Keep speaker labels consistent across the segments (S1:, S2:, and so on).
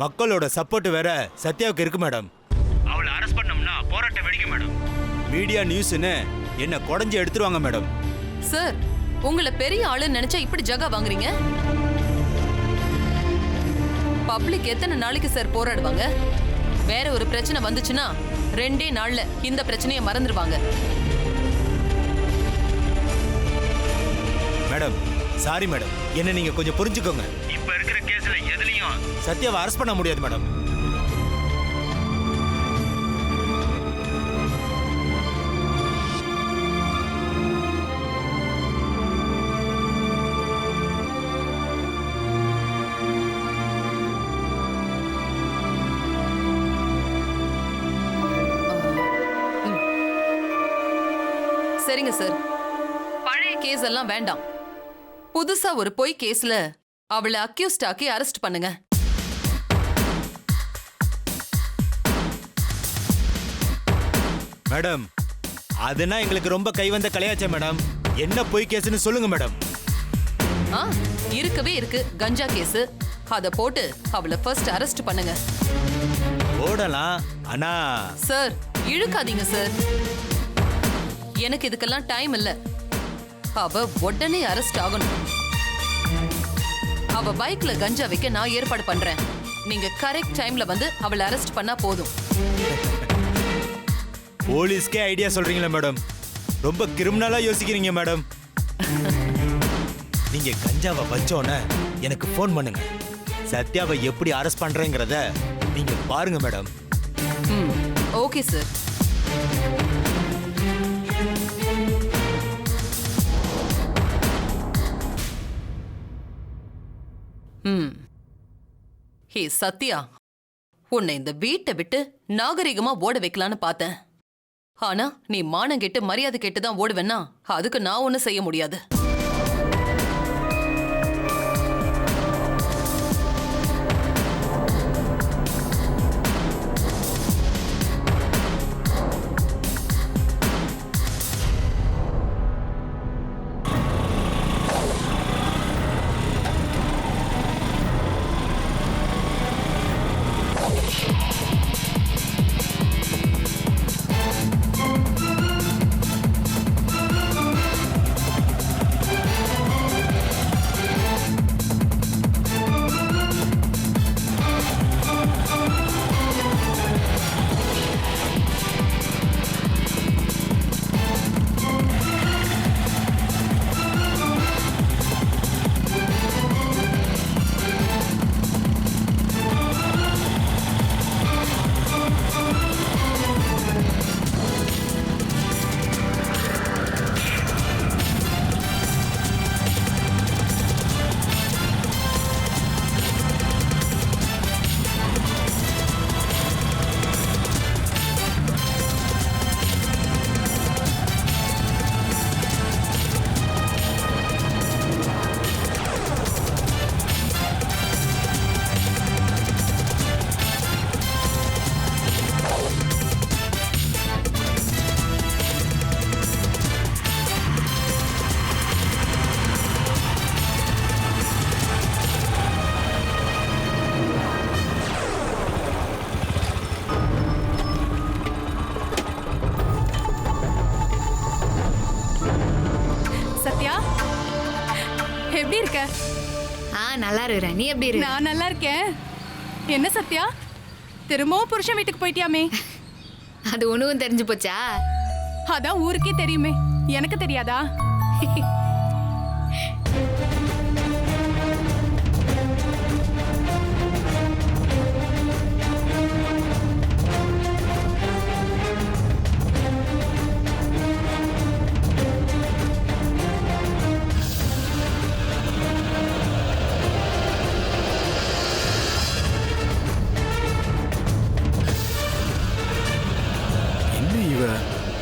S1: மக்களோட சப்போர்ட் வேற சத்யாவுக்கு இருக்கு மேடம். அவளை அரெஸ்ட் பண்ணோம்னா போராட்டம் வெடிக்கும் மேடம். மீடியா நியூஸ்னு என்ன குடஞ்சி எடுத்துருவாங்க மேடம்.
S2: சார், உங்களை பெரிய ஆளுன்னு நினைச்சா இப்படி ஜகா வாங்குறீங்க? பப்ளிக் எத்தனை நாளைக்கு சார் போராடுவாங்க? வேற ஒரு பிரச்சனை வந்துச்சுன்னா 2 நாள்ல இந்த பிரச்சனையை மறந்துடுவாங்க.
S1: மேடம் சாரி மேடம், என்ன நீங்க கொஞ்சம் புரிஞ்சுக்கோங்க. இப்ப இருக்கிற கேஸ்ல எதுலயும் சத்யாவை அரெஸ்ட் பண்ண முடியாது மேடம்.
S2: சரிங்க சார், பழைய கேஸ் எல்லாம் வேண்டாம். புதுசா ஒரு பொய் கேஸ்ல அவளை அக்யூஸ்ட் ஆக்கி அரெஸ்ட் பண்ணுங்க.
S1: மேடம் அதுனா எங்களுக்கு ரொம்ப கைவந்த கலையாச்சே மேடம். என்ன பொய் கேஸ்னு சொல்லுங்க மேடம்.
S2: இருக்கவே இருக்கு கஞ்சா கேஸ். அத போட்டு அவளை ஃபர்ஸ்ட் அரெஸ்ட் பண்ணுங்க.
S1: ஓடலாம், ஆனா
S2: சார் இழுக்காதீங்க சார். எனக்கு இதுக்கெல்லாம் டைம் இல்ல. அவ உடனே அரெஸ்ட் ஆகணும். அவ பைக்ல கஞ்சா வைக்க நான் ஏற்பாடு பண்றேன். நீங்க கரெக்ட் டைம்ல வந்து அவளை அரெஸ்ட் பண்ணா போதும்.
S1: போலீஸ்க்கே ஐடியா சொல்றீங்களா மேடம்? ரொம்ப கிரிமினலா யோசிக்கிறீங்க மேடம். நீங்க கஞ்சாவை வச்சோன்னு எனக்கு ஃபோன் பண்ணுங்க. சத்யாவை எப்படி அரெஸ்ட் பண்றேங்கிறத நீங்க பாருங்க madam.
S2: Okay sir. Hey Sathya, உன்னை இந்த வீட்டை விட்டு நாகரிகமா ஓட வைக்கலான்னு பார்த்தேன். ஆனா நீ மானம் கெட்டு மரியாதை கெட்டு தான் ஓடுவேன்னா அதுக்கு நான் ஒன்னும் செய்ய முடியாது.
S3: எப்படி இருக்க?
S4: நல்லா இருக்கேன். நீ எப்படி இருக்க?
S3: நான் நல்லா இருக்கேன். என்ன சத்யா, திரும்பவும் புருஷன் வீட்டுக்கு போயிட்டியாமே?
S4: அது உனவும் தெரிஞ்சு போச்சா?
S3: அதான் ஊருக்கே தெரியுமே, எனக்கு தெரியாதா?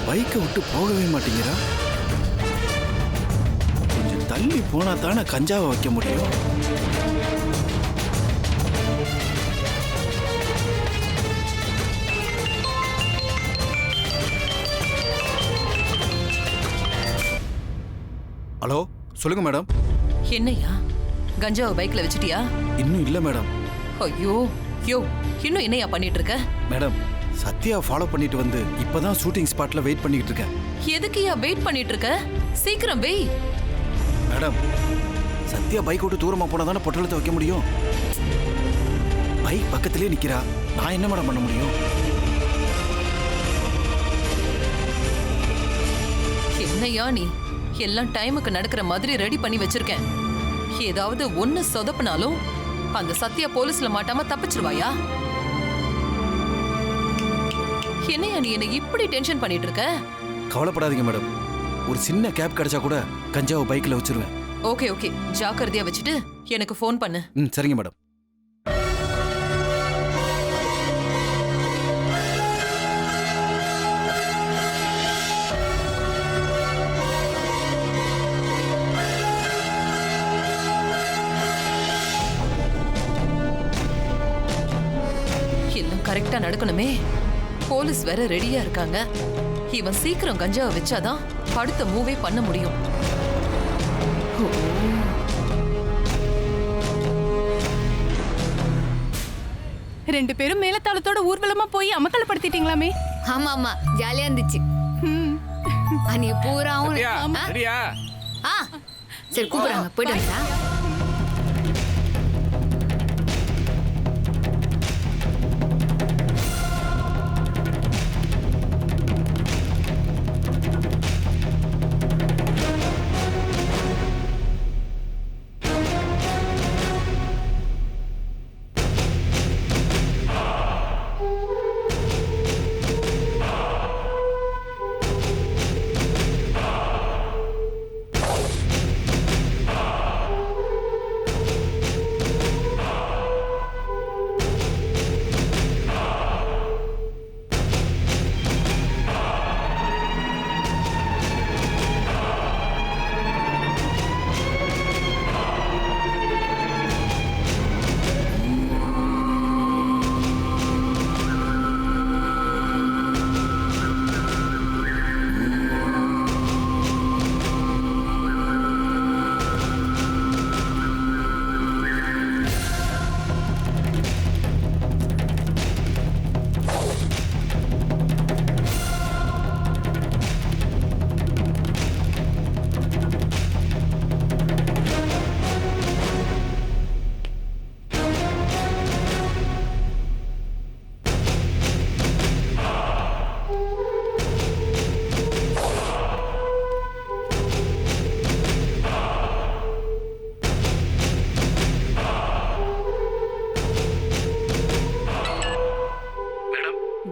S5: பைக்கை விட்டு போகவே மாட்டேங்கிறா. கொஞ்சம் தள்ளி போனா தானே கஞ்சாவை வைக்க முடியும். ஹலோ, சொல்லுங்க மேடம்.
S2: என்னையா, கஞ்சாவை பைக்ல வச்சிட்டியா?
S5: இன்னும் இல்ல மேடம்.
S2: ஐயோ, யோ இன்னும் என்னையா பண்ணிட்டு இருக்க?
S5: மேடம் சத்யா ஃபாலோ பண்ணிட்டு வந்து இப்பதான் ஷூட்டிங் ஸ்பாட்ல வெயிட் பண்ணிக்கிட்டு இருக்கேன்.
S2: எதுக்குயா வெயிட் பண்ணிட்டு இருக்க? சீக்கிரம் வெய்.
S5: மேடம் சத்யா பைக் விட்டு தூரமா போனா தானே பொட்டலத்தை வைக்க முடியும். பைக் பக்கத்திலே நிக்கிறா, நான் என்ன மேடம் பண்ண முடியும்?
S2: என்னையா நீ எல்லாம் டைமுக்கு நடக்கிற மாதிரி ரெடி பண்ணி வச்சிருக்கேன். ஏதாவது ஒண்ணு சொதப்பினாலும் அந்த சத்யா போலீஸ்ல மாட்டாம தப்பிச்சிருவாயா? என்னையா நீ என்ன இப்படி டென்ஷன் பண்ணிட்டு இருக்க?
S5: கவலைப்படாதீங்க மேடம், ஒரு சின்ன கேப் கிடைச்சா கூட கஞ்சாவை பைக்ல வச்சிருவேன்.
S2: ஓகே ஓகே, ஜாக்கிரதையா வச்சுட்டு எனக்கு ஃபோன் பண்ணு.
S5: சரிங்க மேடம்.
S2: எல்லாம் கரெக்டா நடக்கணுமே. போலீஸ் வேற ரெடியா இருக்காங்க. இவன் சீக்கிரம் கஞ்சாவை வச்சாதான் அடுத்த மூவே பண்ண முடியும்.
S3: ரெண்டு பேரும் மேலத்தாளத்தோட ஊர்வலமா போய் அமக்கலப்படுத்திட்டீங்களாமே.
S4: ஆமா ஆமா, ஜாலியா இருந்துச்சு. அன்னைக்கு பூராவும் ஆ சரி கூப்பிடுறாங்க, போயிட்டு வந்தா.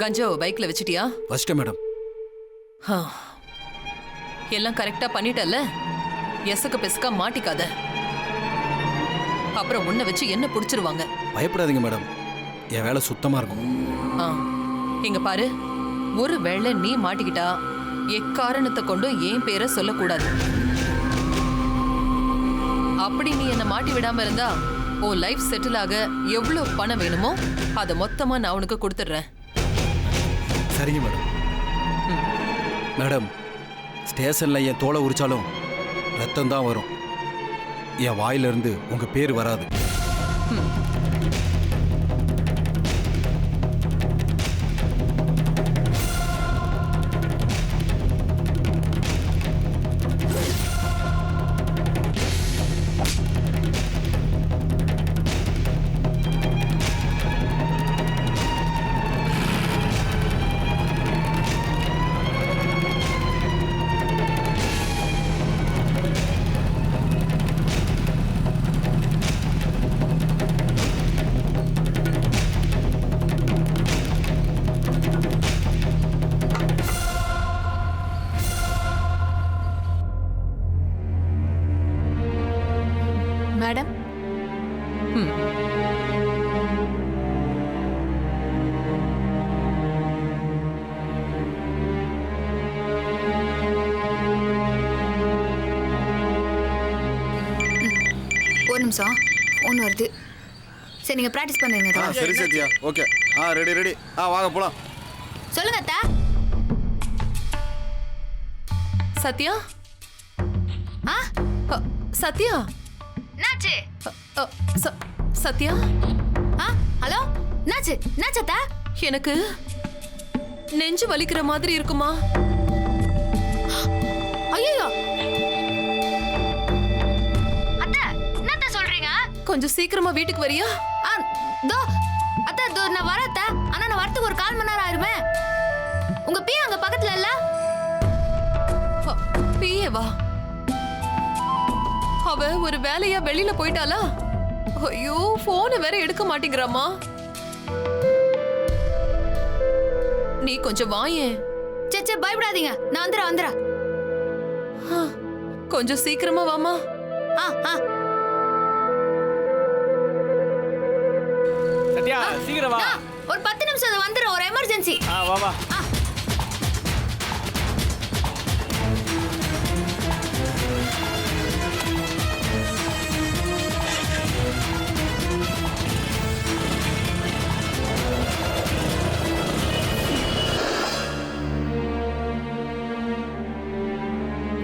S2: கஞ்சாவை பைக்ல வச்சிட்டியா?
S5: First madam.
S2: எல்லாம் கரெக்டா பண்ணிட்டல்ல? எசக்க பெசக்கா மாட்டிக்காத, அப்புறம் உன்னை வச்சு என்ன புடிச்சிருவாங்க.
S5: பயப்படாதீங்க மேடம், என் வேலை சுத்தமா இருக்கும்.
S2: இங்க பாரு, ஒரு வேளை நீ மாட்டிக்கிட்டா எக்காரணத்தை கொண்டும் என் பேரை சொல்லக்கூடாது. அப்படி நீ என்ன மாட்டி விடாம இருந்தா உன் லைஃப் செட்டில் ஆக எவ்வளவு பணம் வேணுமோ அதை மொத்தமா நான் உனக்கு கொடுத்துடுறேன்.
S5: சரிங்க மேடம். மேடம், ஸ்டேஷன்ல என் தோலை உரிச்சாலும் ரத்தம் தான் வரும், என் வாயிலிருந்து உங்க பேர் வராது.
S3: மேடம்,
S4: ஒரு நிமிஷம், ஃபோன் வருது. சரி நீங்க பிராக்டிஸ் பண்ணுங்க.
S5: சரி சத்யா, ஓகே. ரெடி ரெடி, வாங்க போலாம்.
S4: சொல்லுங்க அத்தா.
S2: சத்யா, சத்யா,
S4: என்னாச்சு?
S2: சத்யா.
S4: ஹலோ என்னாச்சு அத்தை?
S2: எனக்கு நெஞ்சு வலிக்கிற மாதிரி இருக்குமா?
S4: ஐயோ அத்தை, என்னத்த சொல்றீங்க?
S2: கொஞ்சம் சீக்கிரமா வீட்டுக்கு வரியா?
S4: தோ அத்தை, தோ நான் வரேன் அத்தை. ஆனா நான் வரதுக்கு ஒரு 1/4 மணி நேரம் ஆயிருமே. உங்க பிஏ அங்க பக்கத்துல இல்ல?
S2: பிஏவா? அவ ஒரு வேலையா வெளியில போயிட்டாளா? ஐயோ, போனை வேற எடுக்க மாட்டேங்கிறாமா. நீ கொஞ்சம் வாயேன்.
S4: சே பயப்படாதீங்க, நான் வந்துடுறேன்.
S2: கொஞ்சம் சீக்கிரமா வாமா.
S5: சத்யா சீக்கிரம் வா.
S4: ஒரு 10 நிமிஷம் வந்துடுறேன், ஒரு எமர்ஜென்சி.
S5: வா வா.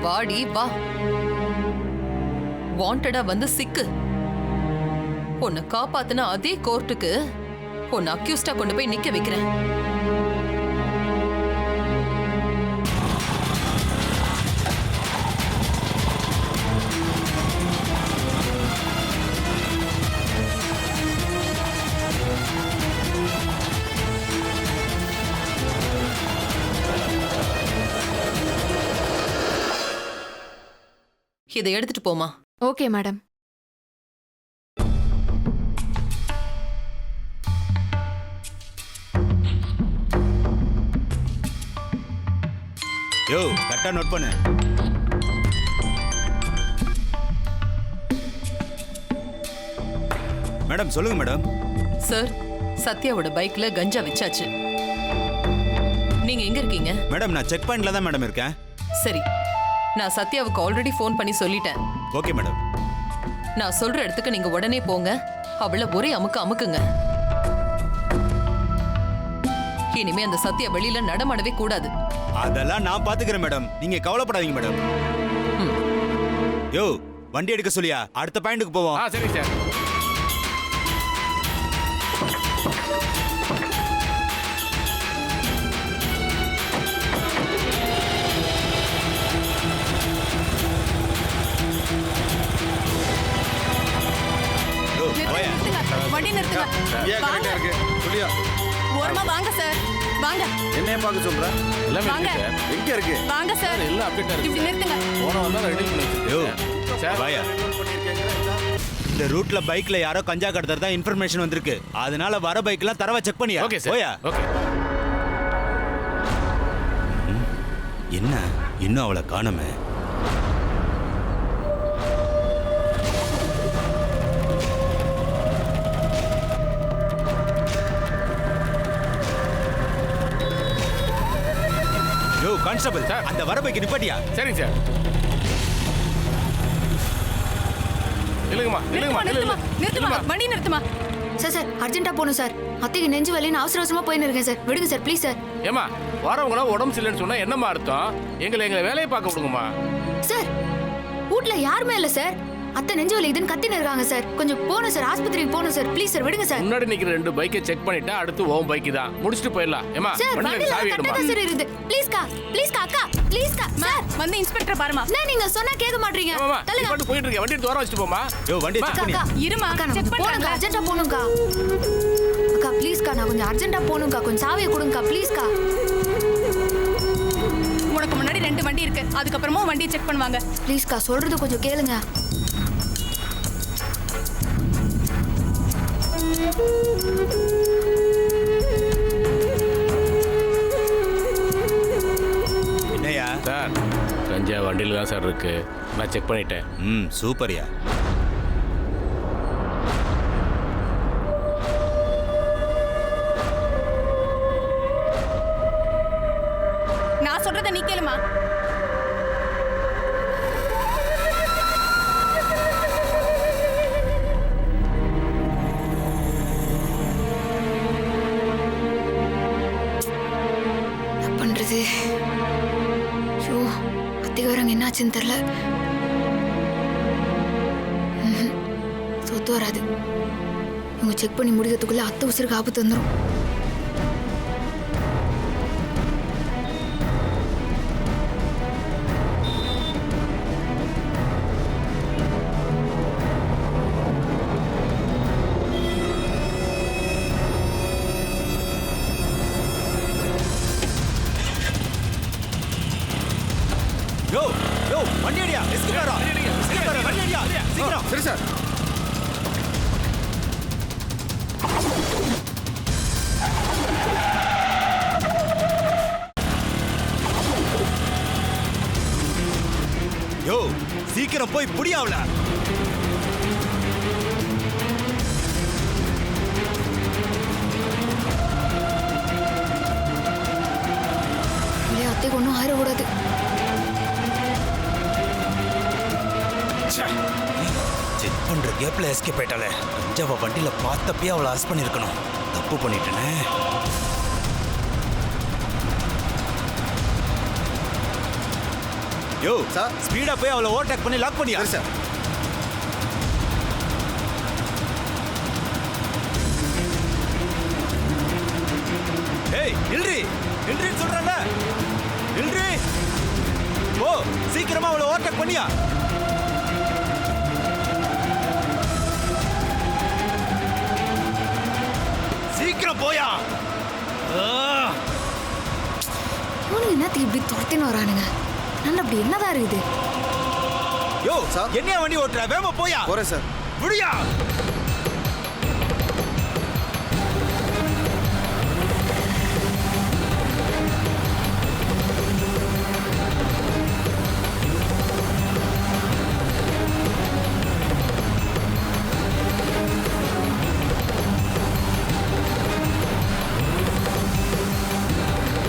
S2: வாடி வா. வாண்டடா வந்து சிக்கு. உன்னை காப்பாத்துன அதே கோர்ட்டுக்கு உன்னை அக்யூஸ்டா கொண்டு போய் நிக்க வைக்கிறேன். இதை எடுத்துட்டு போமா.
S3: Okay madam.
S1: யோ கரெக்டா நோட் பண்ணு. மேடம் சொல்லுங்க மேடம்.
S2: சார், சத்யாவோட பைக்ல கஞ்சா வச்சாச்சு. நீங்க எங்க இருக்கீங்க?
S1: மேடம் நான் செக் பாயிண்ட்ல தான் மேடம் இருக்கேன்.
S2: சரி, நான் சத்யாவுக்கு ஆல்ரெடி ஃபோன் பண்ணி சொல்லிட்டேன்.
S1: Okay madam.
S2: நான் சொல்ற இடத்துக்கு நீங்க உடனே போங்க. அவளை ஒரே அமுக்குங்க. இனிமே அந்த சத்யா வெளியில நடமாடவே கூடாது.
S1: அதெல்லாம் நான் பாத்துக்கிறேன் மேடம், நீங்க கவலைப்படாதீங்க மேடம். யோ வண்டி எடுக்க சொல்லியா, அடுத்த பாயிண்ட்க்கு போவோம்.
S5: சரி சார்.
S3: வண்டி நிறுத்துங்க. வாங்க. ஓரமா வாங்க சார். வாங்க.
S5: என்னைய பார்க்க சொல்ற? எல்லாமே
S3: வாங்க.
S5: இருக்கு சார். எங்க இருக்கு?
S3: வாங்க சார்.
S5: எல்லாம் அப்டேட் இருக்கு.
S3: இப்படி நிறுத்துங்க.
S5: போன வந்தா ரெடி பண்ணி
S1: யோ
S5: வச்சிருக்கேன் சார்.
S1: வாயா. இந்த ரூட்ல பைக்ல யாரோ கஞ்சா கடத்துறதா இன்ஃபர்மேஷன் வந்திருக்கு. அதனால வர பைக்லாம் தரவா செக் பண்ணியா.
S5: Okay sir.
S1: போயா.
S5: ஓகே.
S1: என்ன இன்னும் அவளை காணோமே. யோ கான்ஸ்டபிள், அந்த வர பைக் நிப்பாட்டியா.
S5: சரி சார். நில்லுங்கம்மா.
S3: நிறுத்துமா. வண்டி நிறுத்துமா.
S4: சார் அர்ஜென்ட்டா போகணும் சார். அத்தைக்கு நெஞ்சு வலின்னு அவசரமா போயின்னு இருக்கேன் சார். விடுங்க சார் ப்ளீஸ் சார்.
S5: ஏமா வரவங்களா உடம்பு சரியில்லைன்னு சொன்னா என்னம்மா அர்த்தம்? எங்களை வேலையை பார்க்க விடுங்கம்மா.
S4: சார் வீட்ல யாருமே இல்ல சார். அத்தை நெஞ்சு வலி இதுன்னு கத்தின்னு இருக்காங்க சார். கொஞ்சம் போகணும் சார், ஆஸ்பத்திரிக்கு போகணும் சார். ப்ளீஸ் சார் விடுங்க சார்.
S5: முன்னாடி நிக்கிற 2 பைக்கை செக் பண்ணிட்டா அடுத்து ஓம் பைக் தான். முடிச்சிட்டு போயிடலாம். ஏமா
S4: சார்
S5: வண்டியில சாவி எடுமா.
S4: கரெக்ட்டா சார் இருக்குது. ப்ளீஸ் கா அக்கா ப்ளீஸ் கா. சார்
S3: வந்து இன்ஸ்பெக்டர் பாருமா.
S4: நான் நீங்க சொன்னா கேட்க மாட்டீங்க.
S5: ஆமாமா
S4: தள்ளுங்க.
S5: இப்ப போயிட்டு இருக்க வண்டி தூரம் வச்சிட்டு போமா.
S1: யோ வண்டி செக் பண்ணி.
S4: அக்கா
S3: இருமா.
S4: அக்கா
S3: செக்
S4: போணுங்க,
S3: பண்ணுங்க.
S4: அர்ஜென்ட்டா போணும்க்கா. அக்கா ப்ளீஸ் கா, நான் கொஞ்சம் அர்ஜென்ட்டா போணும்க்கா. கொஞ்சம் சாவியை கொடுங்கக்கா ப்ளீஸ் கா.
S3: உனக்கு முன்னாடி 2 வண்டி இருக்கு. அதுக்கப்புறமா வண்டியை செக் பண்ணுவாங்க.
S4: ப்ளீஸ் கா, சொல்றது கொஞ்சம் கேளுங்க.
S1: என்னையா
S5: சார் கஞ்சா வண்டியில தான் சார் இருக்கு. நான் செக் பண்ணிட்டேன்.
S1: சூப்பர்யா.
S3: நான் சொல்றத நீ கேளுமா.
S4: பண்றது ஐயோ, அத்திகாரங்க என்னாச்சுன்னு தெரியல. சொத்து வராது. அவங்க செக் பண்ணி முடிக்கிறதுக்குள்ள அத்தை உசுருக்கு ஆபத்து வந்துடும்.
S1: யோ யோ வண்டி அடியா எஸ்கேரா எஸ்கேரா வண்டி அடியா சீக்கிரம்.
S5: சரி சார்.
S1: யோ சீக்கிரம் போய் புடியாவல.
S4: இல்லையா அத்தைக்கு ஒன்றும் ஆயிடக்கூடாது.
S1: செக் பண்ற கேப்ல எஸ்கேப் ஆயிட்டாலே. அஞ்சாவ வண்டியில பார்த்தப்பயே அவளை அரெஸ்ட் பண்ணிருக்கணும். தப்பு பண்ணிட்டேனே. யோ
S5: சார்.
S1: ஸ்பீடா போய் அவளை ஓவர்டேக் பண்ணி லாக் பண்ணியா.
S5: சரி சார்.
S1: ஏய் நில்றி நில்றின்னு சொல்றல. நில்றி. ஓ சீக்கிரமா அவளை ஓவர்டேக் பண்ணியா. சீக்கிரம் போயா.
S4: இவனுங்க என்னத்துக்கு இப்படி துரத்தின்னு வரானுங்க? நான் அப்படி என்னதான் இருக்குது?
S1: யோ
S5: சார்.
S1: என்னையா வண்டி ஓட்டுற? வேகமா போயா.
S5: போறேன் சார்.
S1: விடியா.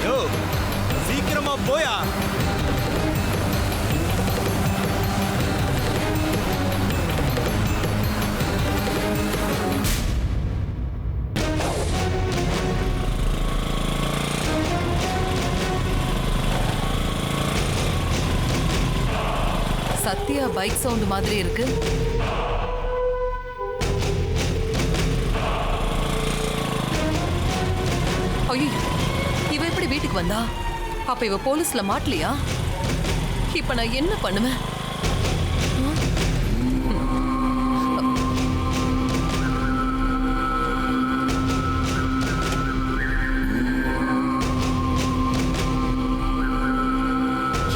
S1: யோ சீக்கிரமா போயா.
S2: சத்யா பைக் சவுண்ட் மாதிரி இருக்கு. ஐயோ, இவ எப்படி வீட்டுக்கு வந்தா? அப்ப இவ போலீஸ்ல மாட்டலையா? இப்ப நான் என்ன பண்ணுவேன்?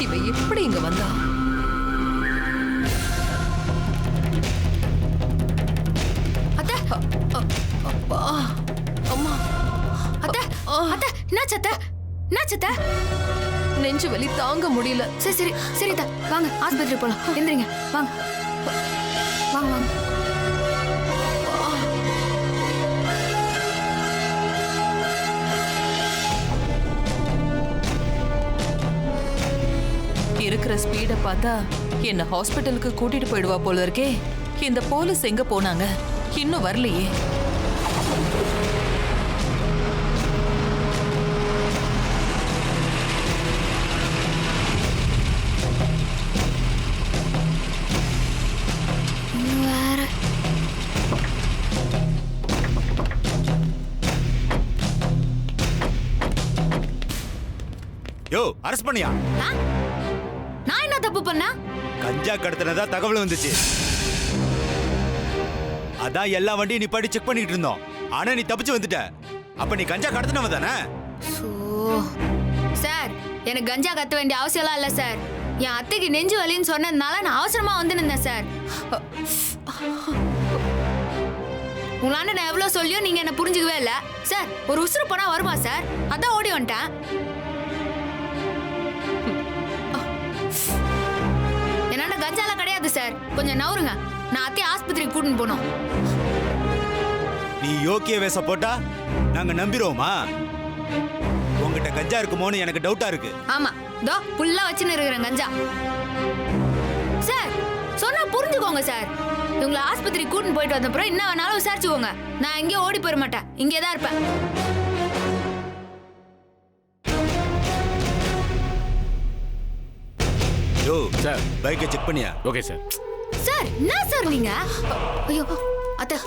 S2: இவ எப்படி இங்க வந்தா?
S4: அத்தை
S2: அப்பா அம்மா,
S4: அத்தை அத்தை என்னாச்சு அத்தை? என்னாச்சு அத்தை?
S2: நெஞ்சு வலி தாங்க முடியல.
S4: சரி சரி சரி அத்தை, வாங்க ஆஸ்பத்திரி போலாம். எந்திரிங்க வாங்க வாங்க வாங்க.
S2: இருக்கிற ஸ்பீட பார்த்தா என்ன ஹாஸ்பிட்டலுக்கு கூட்டிட்டு போயிடுவா போல இருக்கே. இந்த போலீஸ் எங்க போனாங்க? இன்னும் வரலையே.
S4: வேற
S1: யோ அரெஸ்ட் பண்ணியா.
S4: நான் என்ன தப்பு பண்ணா?
S1: கஞ்சா கடத்தினதா தகவல் வந்துச்சு. அதான் எல்லா வண்டியும் நீ படி செக் பண்ணிட்டு இருந்தோம். ஆனா நீ தப்பிச்சு வந்துட்ட. அப்ப நீ கஞ்சா கடத்தினவ தானே?
S4: சார் எனக்கு கஞ்சா கத்த வேண்டிய அவசியம்லாம் இல்ல சார். என் அத்தைக்கு நெஞ்சு வலின்னு சொன்னதுனால நான் அவசரமா வந்து நின்றேன் சார். உங்களாண்ட நான் எவ்வளவு சொல்லியும் நீங்க என்ன புரிஞ்சுக்கவே இல்ல சார். ஒரு உசுறு போனா வருமா சார்? அதான் ஓடி வந்துட்டேன். என்னோட கஞ்சாலாம் கிடையாது சார். கொஞ்சம் நவருங்க. நான் அத்தையை ஆஸ்பத்திரிக்கு கூட்டின்னு போனோம்.
S1: நீ யோக்கிய வேஷ போட்டா நாங்க நம்பிடுவோமா? உங்ககிட்ட கஞ்சா இருக்குமோன்னு எனக்கு டவுட்டா இருக்கு.
S4: ஆமா தோ புல்லா வச்சுன்னு இருக்கிறேன் கஞ்சா. சார் சொன்னா புரிஞ்சுக்கோங்க சார். இவங்களை ஆஸ்பத்திரி கூட்டின்னு போயிட்டு வந்த அப்புறம் என்ன வேணாலும் விசாரிச்சுக்கோங்க. நான் எங்கேயும் ஓடி போயிட மாட்டேன். இங்கே தான் இருப்பேன்.
S1: யோ
S5: சார்.
S1: பைக்கை செக் பண்ணியா?
S5: Okay sir.
S4: சார் என்ன சார் நீங்க? ஐயோ அத்தை